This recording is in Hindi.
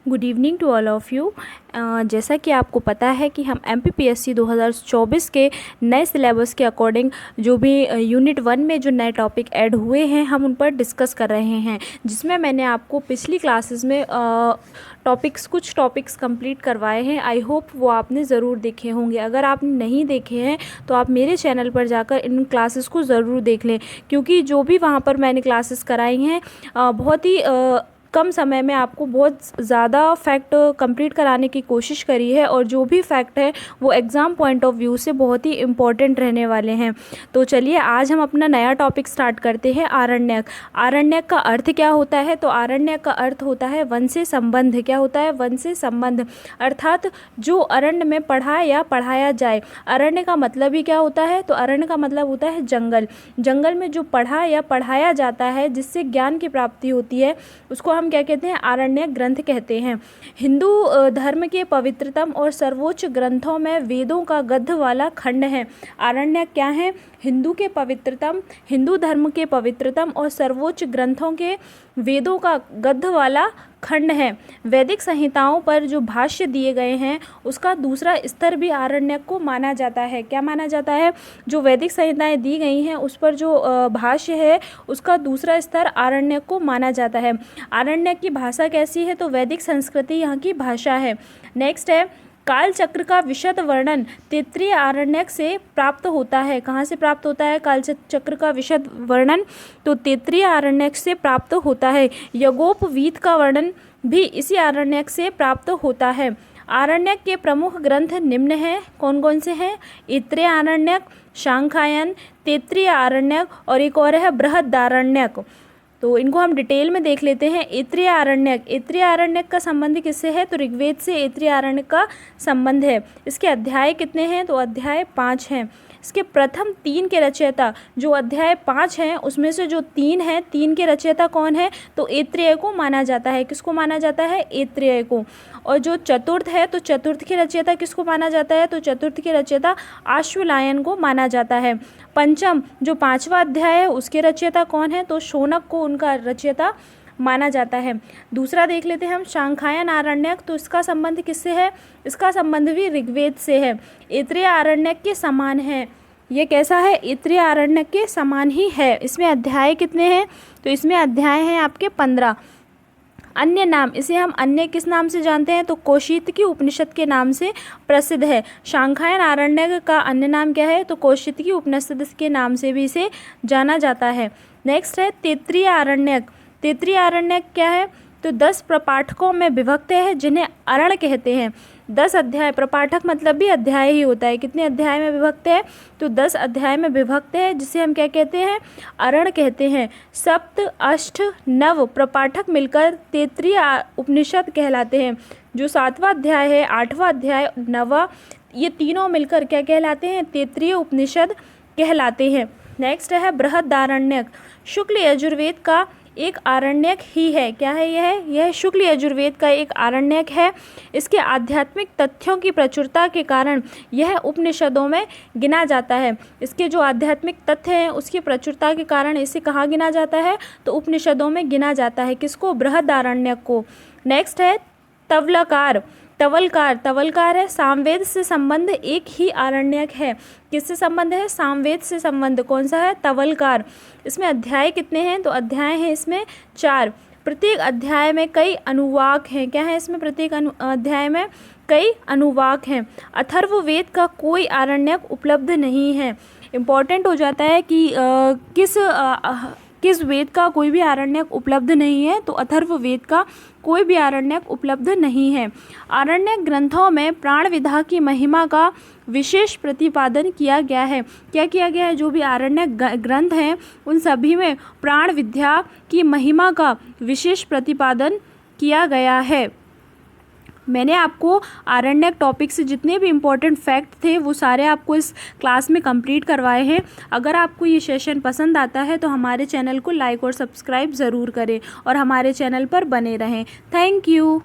Good evening to all of you. जैसा कि आपको पता है कि हम MPPSC 2024 के नए सिलेबस के अकॉर्डिंग जो भी यूनिट 1 में जो नए टॉपिक ऐड हुए हैं हम उन पर डिस्कस कर रहे हैं, जिसमें मैंने आपको पिछली क्लासेस में कुछ टॉपिक्स कंप्लीट करवाए हैं। आई होप वो आपने ज़रूर देखे होंगे। अगर आपने नहीं देखे हैं तो आप मेरे चैनल पर जाकर इन क्लासेस को ज़रूर देख लें, क्योंकि जो भी वहाँ पर मैंने क्लासेस कराई हैं बहुत ही कम समय में आपको बहुत ज़्यादा फैक्ट कंप्लीट कराने की कोशिश करी है, और जो भी फैक्ट है वो एग्ज़ाम पॉइंट ऑफ व्यू से बहुत ही इम्पॉर्टेंट रहने वाले हैं। तो चलिए आज हम अपना नया टॉपिक स्टार्ट करते हैं। आरण्यक। आरण्यक का अर्थ क्या होता है? तो आरण्यक का अर्थ होता है वन से संबंध। क्या होता है? वन से संबंध, अर्थात जो अरण्य में पढ़ाए या पढ़ाया जाए। अरण्य का मतलब ही क्या होता है? तो अरण्य का मतलब होता है जंगल। जंगल में जो पढ़ा या पढ़ाया जाता है, जिससे ज्ञान की प्राप्ति होती है, उसको हम क्या कहते हैं? आरण्यक ग्रंथ कहते हैं। हिंदू धर्म के पवित्रतम और सर्वोच्च ग्रंथों में वेदों का गद्य वाला खंड है। आरण्यक क्या है? हिंदू धर्म के पवित्रतम और सर्वोच्च ग्रंथों के वेदों का गद्य वाला खंड है। वैदिक संहिताओं पर जो भाष्य दिए गए हैं उसका दूसरा स्तर भी आरण्यक को माना जाता है। क्या माना जाता है? जो वैदिक संहिताएं दी गई हैं उस पर जो भाष्य है उसका दूसरा स्तर आरण्यक को माना जाता है। आरण्यक की भाषा कैसी है? तो वैदिक संस्कृति यहाँ की भाषा है। नेक्स्ट है, काल चक्र का विशद वर्णन तैत्तिरीय आरण्यक से प्राप्त होता है। कहाँ से प्राप्त होता है काल चक्र का विशद वर्णन? तो तैत्तिरीय आरण्यक से प्राप्त होता है। यज्ञोपवीत का वर्णन भी इसी आरण्यक से प्राप्त होता है। आरण्यक के प्रमुख ग्रंथ निम्न हैं। कौन कौन से हैं? ऐत्रेय आरण्यक, शांखायन, तैत्तिरीय आरण्यक और एक और है बृहदारण्यक। तो इनको हम डिटेल में देख लेते हैं। ऐत्रेय आरण्यक। ऐत्रेय आरण्यक का संबंध किससे है? तो ऋग्वेद से ऐत्रेय आरण्यक का संबंध है। इसके अध्याय कितने हैं? तो अध्याय 5 हैं। इसके प्रथम 3 के रचयिता जो अध्याय 5 हैं उसमें से जो 3 हैं, 3 के रचयिता कौन है? तो ऐत्रेय को माना जाता है। किसको माना जाता है? ऐत्रेय को। और जो चतुर्थ है, तो चतुर्थ के रचयिता किसको माना जाता है? तो चतुर्थ के रचयिता आश्वलायन को माना जाता है। पंचम जो 5वां अध्याय है उसके रचयिता कौन है? तो शौनक को उनका रचयिता माना जाता है। दूसरा देख लेते हैं हम, शांखायन आरण्यक। तो इसका संबंध किससे है? इसका संबंध भी ऋग्वेद से है। ऐत्रेय आरण्यक के समान है। ये कैसा है? ऐत्रेय आरण्यक के समान ही है। इसमें अध्याय कितने हैं? तो इसमें अध्याय हैं आपके 15। अन्य नाम, इसे हम अन्य किस नाम से जानते हैं? तो कौशितकी उपनिषद के नाम से प्रसिद्ध है। शांखायन आरण्यक का अन्य नाम क्या है? तो कौशितकी उपनिषद के नाम से भी इसे जाना जाता है। नेक्स्ट है तैत्तिरीय आरण्यक। तैत्तिरीय आरण्यक क्या है? तो 10 प्रपाठकों में विभक्त है, जिन्हें अरण कहते हैं। 10 अध्याय, प्रपाठक मतलब भी अध्याय ही होता है। कितने अध्याय में विभक्त है? तो 10 अध्याय में विभक्त है, जिसे हम क्या कहते हैं? अरण कहते हैं। सप्त, अष्ट, नव प्रपाठक मिलकर तैत्तिरीय उपनिषद कहलाते हैं। जो 7वां अध्याय है, 8वां अध्याय, 9वां, ये तीनों मिलकर क्या कहलाते हैं? तैत्तिरीय उपनिषद कहलाते हैं। नेक्स्ट है बृहदारण्यक। शुक्ल यजुर्वेद का एक आरण्यक ही है। क्या है यह शुक्ल यजुर्वेद का एक आरण्यक है। इसके आध्यात्मिक तथ्यों की प्रचुरता के कारण यह उपनिषदों में गिना जाता है। इसके जो आध्यात्मिक तथ्य हैं उसकी प्रचुरता के कारण इसे कहाँ गिना जाता है? तो उपनिषदों में गिना जाता है। किसको? बृहदारण्यक को। नेक्स्ट है तवलकार। तवलकार है सामवेद से संबंध एक ही आरण्यक है। किससे संबंध है? सामवेद से संबंध। कौन सा है? तवलकार। इसमें अध्याय कितने हैं? तो अध्याय हैं इसमें 4। प्रत्येक अध्याय में कई अनुवाक हैं। क्या है इसमें? प्रत्येक अध्याय में कई अनुवाक हैं। अथर्ववेद का कोई आरण्यक उपलब्ध नहीं है। इम्पॉर्टेंट हो जाता है कि किस वेद का कोई भी आरण्यक उपलब्ध नहीं है? तो अथर्ववेद का कोई भी आरण्यक उपलब्ध नहीं है। आरण्यक ग्रंथों में प्राण विद्या की महिमा का विशेष प्रतिपादन किया गया है। क्या किया गया है? जो भी आरण्यक ग्रंथ हैं उन सभी में प्राण विद्या की महिमा का विशेष प्रतिपादन किया गया है। मैंने आपको आरण्यक टॉपिक से जितने भी इम्पोर्टेंट फैक्ट थे वो सारे आपको इस क्लास में कंप्लीट करवाए हैं। अगर आपको ये सेशन पसंद आता है तो हमारे चैनल को लाइक और सब्सक्राइब ज़रूर करें और हमारे चैनल पर बने रहें। Thank you.